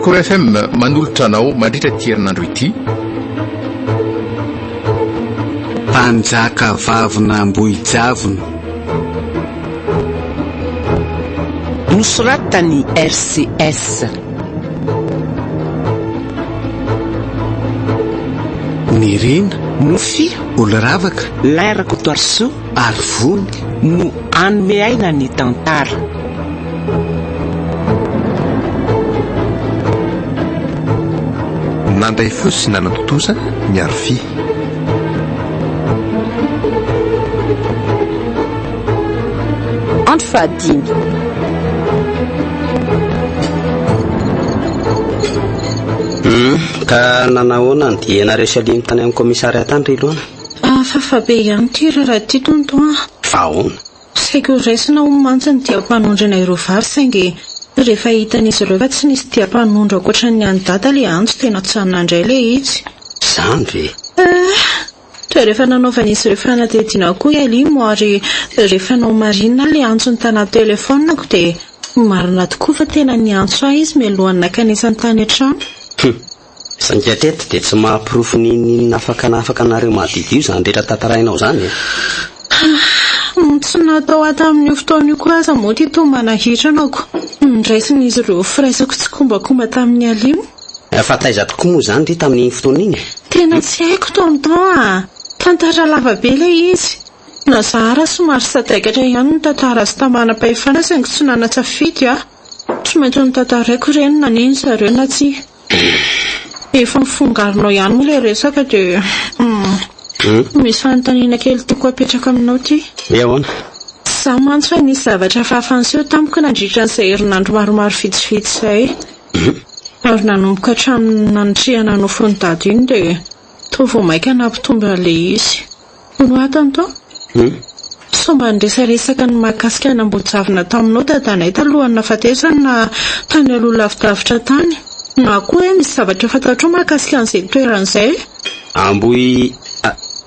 Rakova FM manolotra anao mandritra ty herinandro ity. Mpanjaka vavina ambohijavona nosoratany RCS. Nirina Mofia oloravaka lairako toarso ary vony no anome aina ny tantara. Nandray fosy nanatotosa miaro fi. Andro fahadimy. Ka nanahoana ny dia naresalimy tany amin'ny komisaria tany ry loana? Fafabe ihany ty raha ty tonton. Vahoana Saiko raisina omantsy ny dia-panondrana ireo vavy saingy rehefa hitan'izy ireo fa tsy nisy dia-panondra ankoatra ny any dada le antso tena tsanandray le izy. zany ve? Toa rehefa nanaovan'izy ireo fanadihadiana koa ialimo ary rehefa nao marina le antso ny tana telefonako dia marina tokoa fa tena ny antso ahy izy mialohan'ny nakanisany tany an-trano. Sangatety dia tsy mahampirofo ny afaka anareo mahadidio zany rehetra tantarainao zany. Tsy natao ato amin'io fotoana io koa aza moa ty tombana hitranako. Niraisin'izy ireo firaisako tsy kombakomba tamin'ny alimo. Fa taiza tokoa moa zany ty tamin'ny fotoana iny? Tena tsy haiko tonton. Tantara lava be le izy. Na zahara somary sadaikatra ihany ny tantara azy tamana-pahefana saingy tsy nanatsafidy aho. Tsy maintsy ny tantaraiko ireny na neny zareo na tsy. Efa mifongarinao ihany moa le resaka dia misy fanontaniana kely tiako apetraka aminao ty. Ahoana? Zaho mantsy fa nisy zavatra fahafanseho tamiko nandritra an'izay herinandro maromaro vitsivitsy izay. Ary nanomboka hatramin'ny nanitrihana nofony dady iny dia toa vao maika nampitombo an'ilay izy. Hono atany tao? Somba niresaresaka ny mahakasika nambojavina taminao dadanay talohany nafatesana na tany aloha lavidavitra tany. Na koa hoe misy zavatra fantatro mahakasika an'izay toeran'izay? Amboy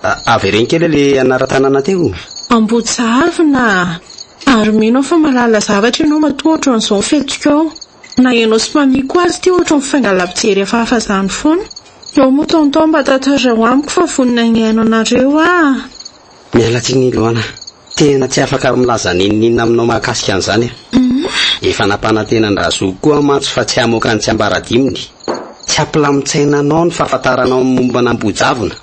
avy reny kely le anara-tanàna teo. Ambojavina. Ary mino fa malala zavatra ianao matoa ohatro an'izao fetika ao. Na ianao sy mamiko azy ty ohatro ny fangalam-pijery hafahafa zany foana. Eo moa tonton mba tantarao amiko fa vonina iaino anareo ah. Miala tsiny loana. Tena tsy afaka milaza ninina aminao mahakasika an'izany. Efa nampanantenan-drazo koa mantsy fa tsy hamoaka ny tsy ambaradiminy. Tsy ampilamin-tsainanao ny fahafantaranao momba n'ambojavina.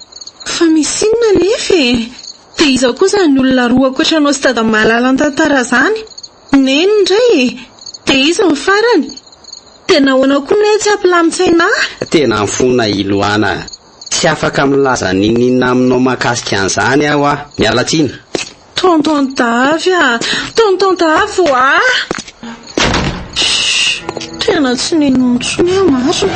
Fa misy inona nefa e? Dia iza kosa ny olona roa ankoatra anao sy tada mahalala ny tantara zany? Neny indray? Dia iza ny farany? Tena ahoana koa ny hoe tsy ampilamin-tsaina? Tena mifona iloana. Tsy afaka milaza ninina aminao mahakasika an'izany aho ah. Miala tsiny. Tonton Davy ah. Tonton Davy ah. Tena tsy ninontsony aho maso.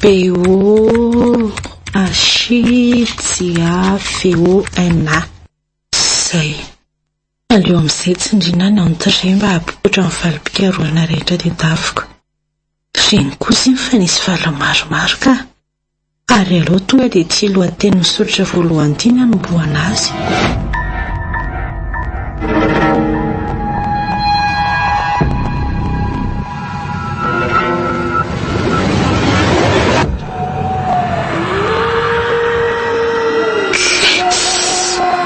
B-O H-I-J-A-V-O-N-A. Zay. Aleo amin'izay tsindriana any antiray mba hampikotra amin'ny valim-pikaroana rehetra tedaviko. Reny kosa iny fa nisy vala maromaro ka. Ary aleo tonga dia ty lohateny misoratra voalohany ty ny anombohana azy.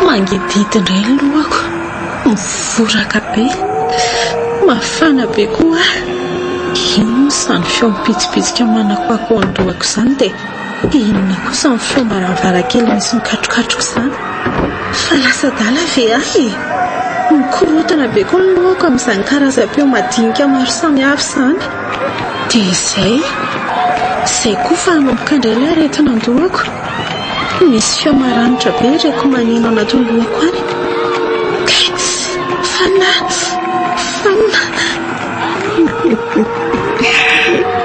Mangidity indray ny lohako. Mivoraka be. Mafana be koa. Inona izany feo mipitsipitsika manakoako an-dohako izany dia inona kosa ny feo maravarakely misy mikatrokatroko izany. Fa lasa dala ve ahy? Mikorotana be koa ny lohako amin'izany karazam-peo madinika maro samihafa izany. Dia izay koa fa hanomboka indray ilay aretina an-dohako. Misy feo maranitra be reko manino anaty lohako any. Fana.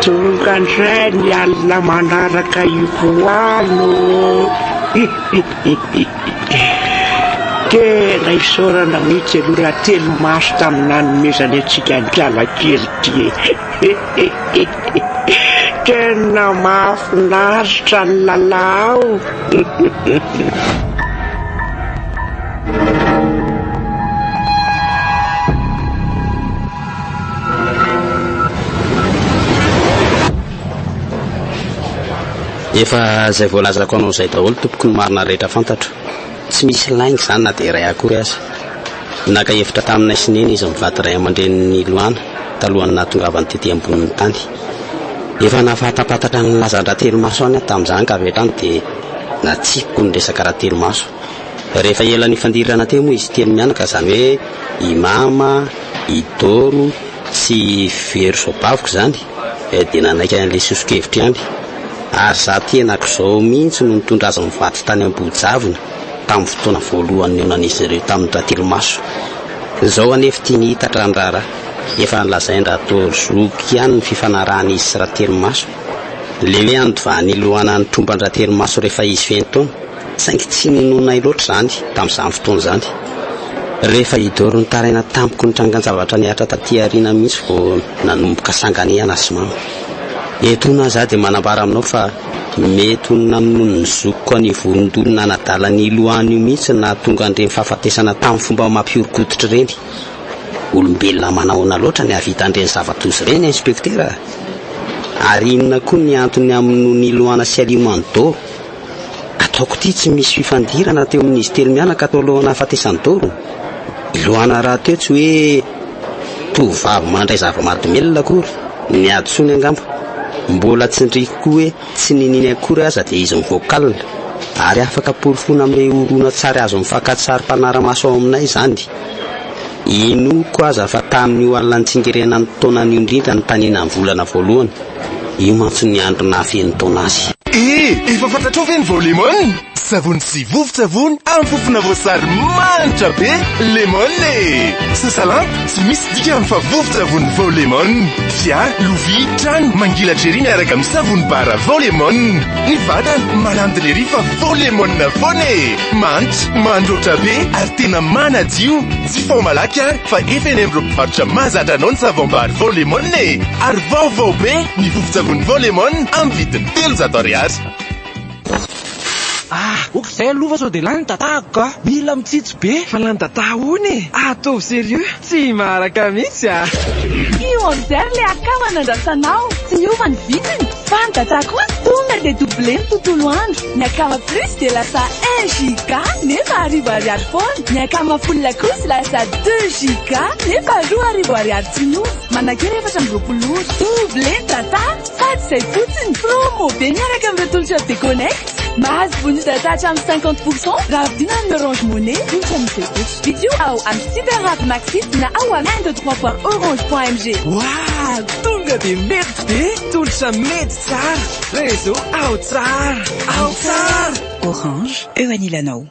Tonga indray ny alina manaraka ivoano. Tena isaorana mihitsy aloha telo maso tamin'ny nanomezany antsika ny mpiala kely ty. tena mahafinaritra ny lalao. Efa zay voalazako anao zay daholo tompoko ny marina rehetra fantatro. Tsy misy laingy zany na dia iray akory aza. Naka hevitra taminay sineny izy mivady ray aman-dreniny Loana talohany nahatongavany tety ambonin'ny tany. Efa nahafatapatatra ny lazandra telomaso any tamin'izany ka avy hatrany dia natsipiko ny resaka raha telomaso. Rehefa ela nifandirana teo moa izy telo mianaka, zany hoe i mama, i Doro sy Vero Sobaviko zany, dia nanaiky an'ilay sosokevitra ihany. Ary za tenak'izao mihitsy no nitondra azy mivady tany Ambohijavona tamin'ny fotoana voalohany neonan'izy ireo tamin'ny Ratilomaso. Izao anefa tia nihitatra ny rara, efa nilazain-dra Zoky ihany ny fifanarahan'izy sy Ratilomaso. Lele andovany Loana ny tromba ny Ratilomaso rehefa izy feno taona, saingy tsy ninonay loatra zany tamin'izany fotoana zany. Rehefa Idoro ny taraina tampoko ny trangan-javatra niatra taty aoriana mihitsy vao nanomboka sanganehana sy mama. Etona za dia manambara aminao fa mety namono ny zokiko ny vorondolona nadalany Loana io mihitsy na tonga andreny fahafatesana tamin'ny fomba mampiorokoditra ireny. Olombelona manahoana loatra ny avita andreny zava-dozy ireny, inspektera. Ary inona koa ny antony amono ny Loana sy Alimano Doro? Ataoko ity tsy misy fifandirana teo amin'izy telo mianaka atao lohana hafatesany Doro. Loana raha teo tsy hoe tovavy mandray zava-mahadomelona akory, ny adisony angamba. Mbola tsindriko koa hoe tsy nininy akory aza dia izy mivoakal, ary afaka porofona amin'ilay orona tsara azo mifankatsary mpanara-maso ao aminay zany. Ino koa aza fa tamin'io alina nitsingerena ny taonany indrindra ny tanina ny volana voalohany, io mantsy ny andro nahafen'ny taona azy. Efa fantatrao ve ny Volemon? Savony sy vovo-tsavony amin'ny fofona voasary manitra be lemon Sasalama tsy misy dikany fa vovo-tsavony Volemon. Fia, lovia, trano, mangilatra ery miaraka amin'ny savony bara Volemon. Ny vatana malandy lery fa Volemon foana. Manitra, mandroatra be ary tena manadio. Tsy fao malaky fa efa eny amin'ireo mpivarotra mahazatra anao ny savony-bary Volemon. Ary vaovao be ny vovo-tsavony Volemon amin'ny vidiny 300 ariary. Zay alova sao dia lany tatako ka. Mila mitsitsy be fa lany tata hony. Atao sérieux, tsy maraka mihitsy Io amizay le akama nandrasanao. Tsy niova ny vidiny. Fa ny tata kosa tonga dia doublé ny tontolo andro. Ny akama plus dia lasa 1 giga nefa 10 ariary foana. Ny akama full kosa lasa 2 giga nefa 2 ariary tsy nova. Manakera efatra amby 20 doublé ny tata. Sady zay fotsiny promo be miaraka amin'ny tolotro Déconnect. Mahazo bonus data hatramin'ny 50% raha vidina amin'ny Orange Money indra misy vidéo ao amin'ny Cyberrap Maxit na ao amin'ny 123.orange.mg. Wow, tonga dia mety be. Tolotra mety tsara. Réseau ao tsara. Ao tsara. Orange, eo anilanao.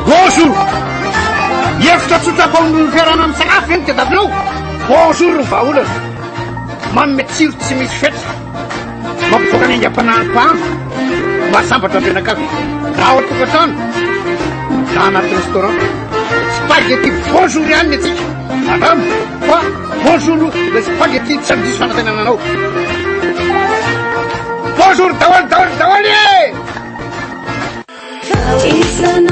Bonjour! Efitra tsotrapaon'ny fiarana amin'ny sakafo eny tadavinao. Bonjour ny vahaolana. Manome tsiro tsy misy fetra. Mampivoaka ny aingam-panahy-mpahandro. Mahasambatra fianakavy na ao an-tokantrano na anaty restaurant. Spaghetti bonjour ihany ny atsika. Madame, fa bonjour le spaghetti tsy amin'ny diso fanantenana anao. Bonjour daholy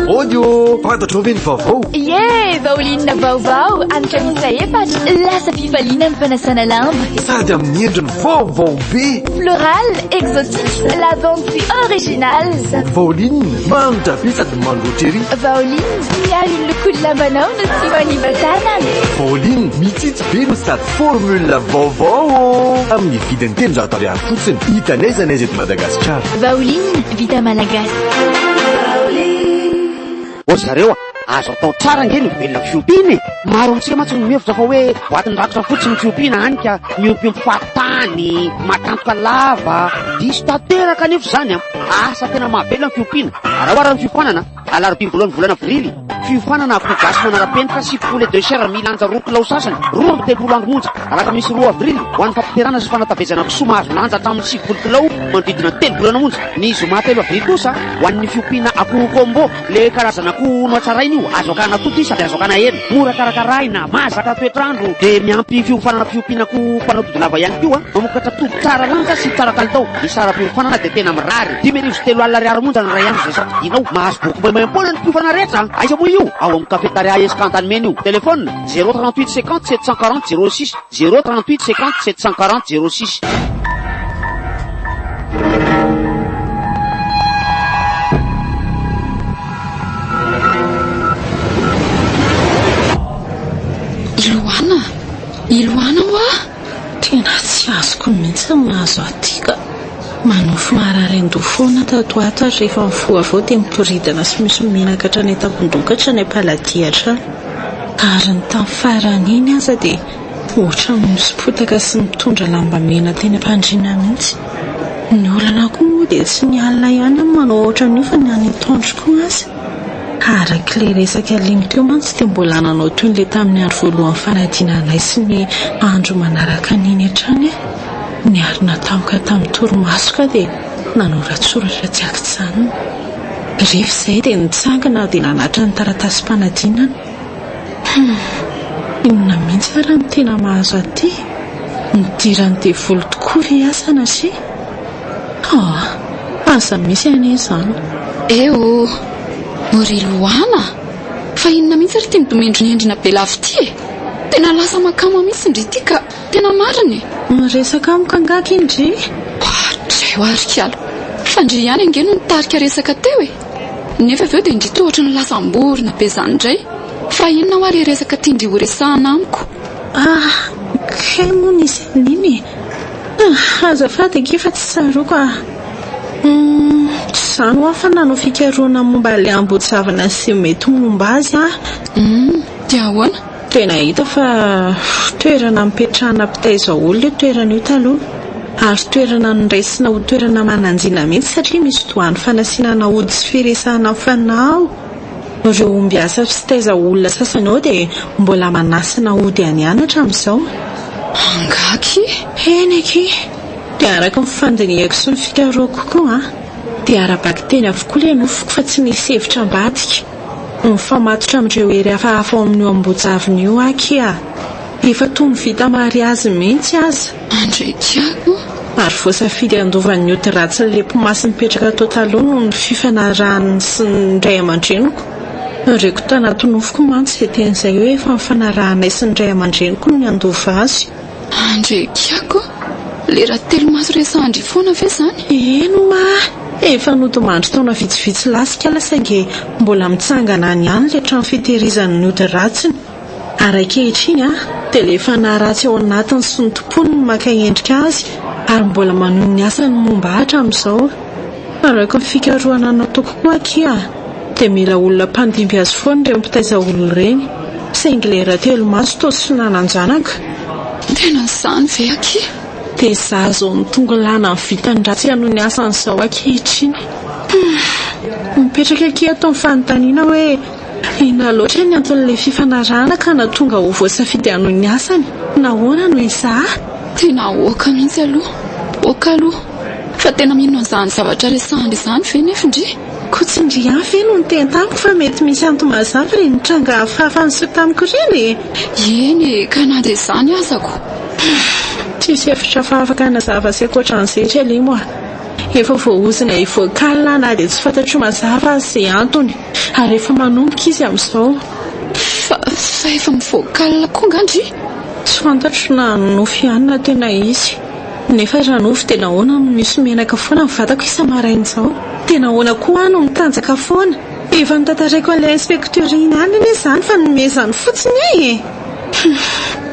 Audio, fantatrao ve ny vaovao? Ie, baolina vaovao anitra mitra efatra lasa fifaliana amin'ny fanasana lamba. Sady amin'ny endriny vaovao be. Floral, exotique, lavande puis original. Vaoline, manitra be sady mangoatra ery. Vaoline, miaro ny lokony lambanao no tsy manivatana. Vaoline, mitsitsy be no sady formule vaovao. Amin'ny vidiny 300 ariary fotsiny. Hitanay zanay eto Madagasikara. Vaoline, vita malagasy. Zareo azo atao tsara nge ny velona fiompiana. Maro amintsika mantsy mihevitra fa hoe boaty rakotra fotsiny ny fiompiana hany ka miompy fahatany matantoka lava diso tanteraka anefa zany asa tena mahavelona ny fiompiana. Raha oharany fiofanana alarobia voalohany volana avrily fiofanana akoho gasy manara-penitra sy poulet de chair milanja 2 kilao sasany 23 andro monja alaka misy 2 avril ho an'ny fampitirana sy fanatavezana kisoa mahazo lanja hatramin'ny 9 kilao manodidina 3 volana monja ny zoma 3 avril kosa ho an'ny fiompiana akoho kombo le karazana akoho noatsaraina io azo akana toty sady azo akana hena mora karakaraina mazaka toetrandro de miampy fiofanana fiompiana akoho mpanao lava ihany koa mamokatra tobo tsara lanja sy tsara kalitao ny sara fiofanana de tena mirary 10 alina ariary monja ny ray andro zay satidinao mahazo boky moimaim-poana ny fiofanana rehetra aiza moa io ao amin'ny cafétaria escantany-mena io telefône 038 50 740 06 038 50 740 06. Iloana hoa tena tsy azoko mihitsy mahazo aty ka manofo mararendo foana tato ato ary rehefa mifoha avao dia miporidana sy misy menaka hatrany an-tampondokatra ny apaladiatra ary ny tamin'ny farany iny aza dia ohatra misy potaka sy mitondra lamba mena teny am-pandriana mihitsy ny olana koa moa dia tsy ny alina ihany manao ohatra n'io fa ny any tondro koa azy arak'ilay resaka limy teo mantsy dia mbola nanao toy n'ilay tamin'ny andro voalohan'ny fanadinanay sy ny andro manaraka an'iny hatrany ny arina tampoka tamin'ny torimaso ka dia nanao ratsoratra tsy akitsanina rehefa izay dia nitsangana dia nanatra ny taratasym-panadinana inona mihitsy fa raha ny tena mahazo aty nidirany dia volo tokoa ry asana sy aza misy any izany eo Ry Loana fa inona mihitsy ry tia midomendro ny endrina be lavo ty e tena lasa makamo mihitsy ndry ty ka tena mariny resaka amiko angaka indry ohatreo arikialo fa ndry ihany ange no nitarika resaka teo e nefa aveo dia ndry tohatra ny lasa amborina be zany indray fa inona ho ary resaka tia ndry ho resahana amiko kay moa nisy an'iny azafady angefa tsy saroko zany hoa fa nanao fikaroana momba le ambodizavana sy mety momba azy dia ahoana tena hita fa toerana mipetrahana mpitaiza olona toerana io taloha ary toerana niraisina ho toerana mananjina mihitsy satria misy doany fanasinana ody sy firesahana fanao ireo ombiasa sy taiza olona sasany ao dia mbola manasina ody any anatra amin'izao angaky enaky dia araka mifandinihako sy ny fikaroako koa dia arabaky teny avokoa ilay nofoko fa tsy nisy hevitra ambadika mifamatotra amin'ireo hery hafahafa ao amin'io ambojaviny io aky efa toy ny vita mariazy mihitsy aza andrekiako ary voasafidy andovan'ny ody ratsy ny lepomasy mipetraka tao taloha no ny fifanarahany sy ny ray aman-dreniko reko tanaty nofoko mantsy dia ten'izay hoe efa mifanarahanay sy ny ray aman-dreniko no ny andova azy andrekiako lera telo maso resandry foana ve zany eno efa nodomandry taona vitsivitsy lasika lasange mbola mitsangana any ihany le trano fitehirizany ny ody ratsiny arakehitriny dia le fanaratsy ao anatiny sy ny tompony no maka endrika azy ary mbola manohy ny asany momba hatra amin'izao araka ny fikaroana nataoko koa aky dia mila olona mpandimby azy foana ireo mpitaiza olona ireny saingy lera telo maso tao sy nananjanaka tena izany ve aky dia izaho zao mitonga lana ny vitany ratsy hanohy ny asan'izao ankehitriny mipetraka aky atao amin'ny fanontaniana hoe ina loatra ny anton'ilay fifanarahana ka natonga ho voasafidy hanohy ny asany nahoana no izaho tena oka mihitsy aloha fa tena mino an'izany zavatra resahana izany ve nefa ndry ko tsy ndry ihany ve no nitentamiko fa mety misy antomazava re nitranga hafahafa nyseho tamiko ireny eny ka na dia izany azako tsisy efitra fa afaka nazava sy akoatran'izay le moa efa voaozina ivoakalina na dia tsy fantatro mazava azy izay antony ary efa manomboka izy amin'izao fa efa mivoakalina koa ngandry tsy fantatro na nofy ihany na tena izy nefa raha nofy dia nahoana no misy menaka foana mivatako isa-marain'izao dia nahoana koa no mitanjaka foana efa notantaraiko an'ilay inspektoriana any anie izany fa nomezany fotsiny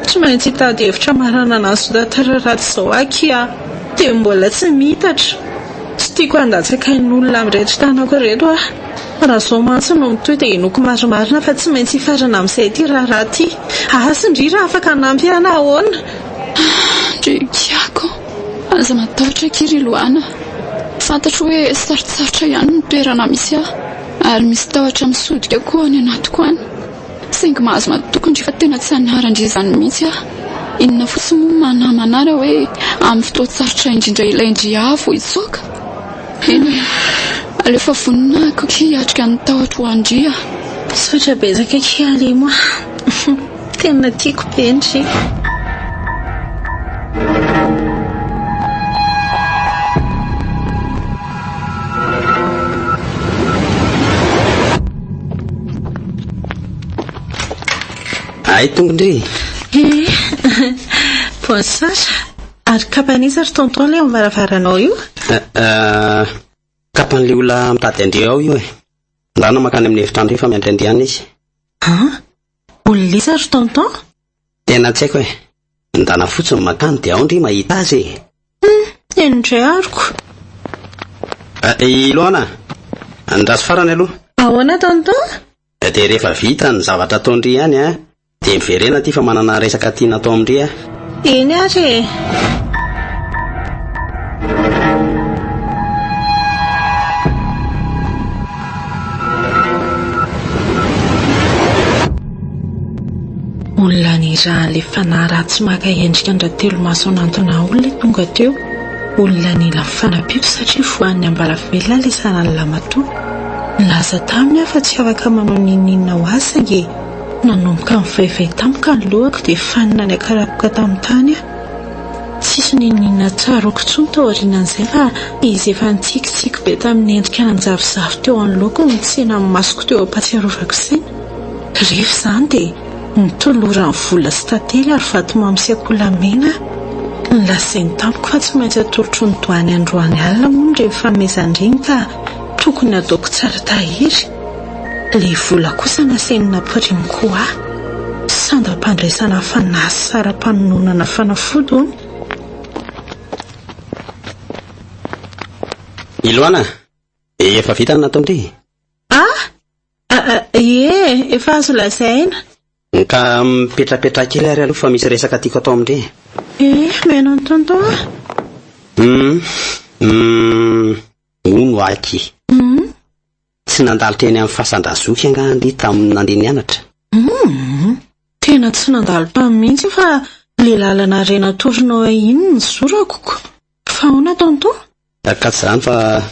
tsy maintsy hitady hevitra marana anazy sodatararatsy izao aky dia mbola tsy mitatra tsy tiako handatsakain'olona amin'irety tanako reto raha izao mantsy no mitoy dia hinoko marimarina fa tsy maintsy hifarana amin'izay ty raharaha ty asy ndry raha afaka hanampihana ahoana ndrekiako aza matahotra kiry Loana fantatro hoe sarotsarotra ihany no toerana misy ary misy tahotra misodika koa any anatiko any. Saingy mahazo madokony fa tena tsy anarandry izany mihitsy aho. Inona fotsiny moa manara hoe amin'ny fotoan-tsarotra indrindra ilaindry avo itsoaka. Eny alefa voninahiko hiatrika ny tahotra ho andria. Sotra betsaka kialy moa. Tena tiako bendry. Ay tongondry. Bonsoir. Ary kapanisa ry tonton le amvaravaranao io? Kapan'le olona mitady andrea ao io e. Ndana makany amin'ny efitrano fa miandry andeana izy. Olona isa ry tonton? Tena tsy haiko e. Ndana fotsiny makany dia ao ndry mahita azy e. Endray ariko. Iloana. Andraso farany aloha. Ahoana tonton? Dia rehefa vita ny zavatra ataondry ihany a, dia miverena ty fa manana resaka tiana atao amindry a. Eny ary e. Olona ny raha le fanaratsy maka endrika andratelo maso anantona olona tonga teo. Olona ny lafanapiko satria voan'ny ambalavelona le sanany lamatoa. Laza taminy aho fa tsy afaka manao ninina ho asange. Nanomboka mivaivay tampoka ny lohako dia fanina ny akarapoka tamin'ny tany aho. Tsisy ninina tsaroko tsony tao aorianan'izay fa izy efa nitsikitsiky be tamin'ny endrika nanjavozavo teo anoloako ny tsena amin'ny masoko teo ampatsiarovako saina. Rehefa izany dia nitolora ny vola sy tantely ary vatomamy sy akolamena. Nilasainy tampoka fa tsy maintsy atolotro ny doany androany alina moa ny rehefa nomezandreny ka tokony ataoko tsara tahiry. Le vola kosa nasainina pirimoko aho. Sandam-pandraisana fanasy sara-panononana fanafody hony. Iloana, efa vita ny nataondry? Efa azo lazaina. Ka mipetrapetra kely ary aloha fa misy resaka tiako atao amindry. Mena ny tonton. Ono aky. Tsy nandalo teny amin'ny fasandrazoky angandry tamin'ny nandeha nianatra. Tena tsy nandalo tamin'ny mihitsy fa le lalana rena torinao iny ny zorakoko. Fa ahoana tonton? Ka izany fa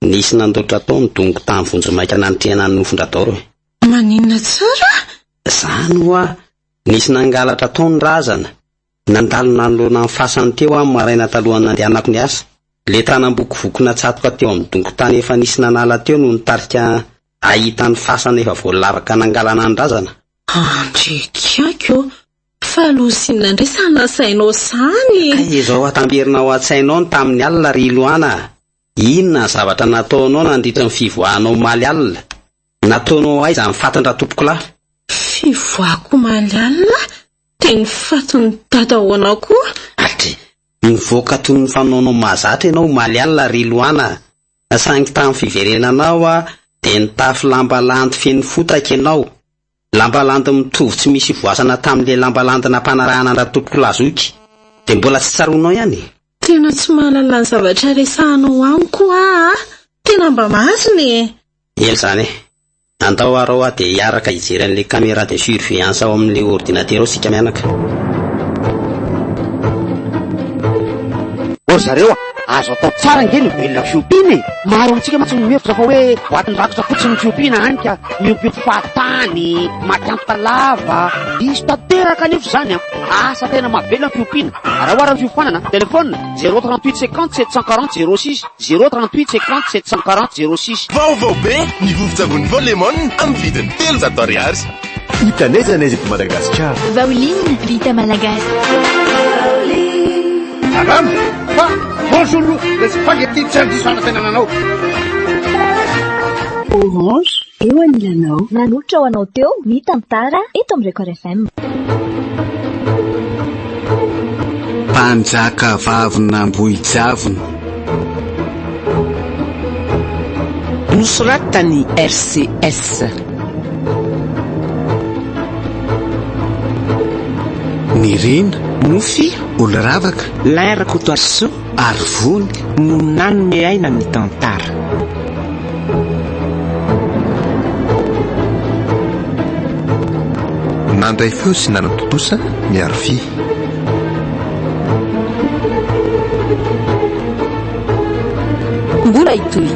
nisy nandolotra tao ny dongo tamin'ny vonjomaika nanotrehana ny nofon-dadaoro. Maninona tsara? Izany hoa nisy nangalatra tao ny razana. Nandalo nanolona amin'ny fasany teo amin'ny maraina talohany nandehanako ny asa. Le tranam-bokovokona tsatoka teo amin'ny dongo tany efa nisy nanala teo no nitarika ahita ny fasana efa voalavaka nangalana ny razana. Andrekako, fa losinina indray sanasainao izany. Izao atamberinao an-tsainao ny tamin'ny alina ry Iloana. Inona ny zavatra nataonao nandritra ny fivoahanao maly alina? Nataonao aiza ny fatandra tompoko lahy? Fivoahako maly alina? Teny faton'ny dadahoana koa? Nivoaka toy ny fanaonao mahazatra ianao maly alina ry Iloana. Saingy tamin'ny fiverenanao dia nitafy lamba landy feno fotaka ianao. Lamba landy mitovy tsy misy voasana tamin'ile lamba landy nampanarahana andratompoko lazoky. Dia mbola tsy tsaronao ihany. Tena tsy mahalala ny zavatra resahanao amiko tena mba masiny. Ely izany e. Andao arao dia hiaraka hijery an'ilay caméra de surveillance ao amin'ilay ordinateur ao sika mianaka. Zareo azo atao tsara nge ny velona fiompiana e. Maro amintsika matsy mihevitra fa hoe boaty ny rakotra fotsiny ny fiompiana hany ka miompiompy fahatany, makiantoka lava. Diso tanteraka nefa izany asa tena mahavelona fiompiana. Raha oara ny fiofanana, telefona 038 50 740 06 038 50 740 06. Vaovao be ny vovon-tsavony Volemon amin'ny vidiny 300 ariary. Hitaneza n'aiza eto Madagasikara. Vaoline vita malagasy. Madame, bonjour, les spaghetti traditionnels tenananao. Orange, eo anilanao. Nanotra ho anao teo, ny tantara eto amin'ny Record FM. Mpanjaka vavina ambohijavona. Nosoratany RCS. Nirina, Mofy, oloravaka, lairako toarso, arivony, no nanome aina ny tantara. nandray feo sy nanan-totosa miaro fi mbola itoy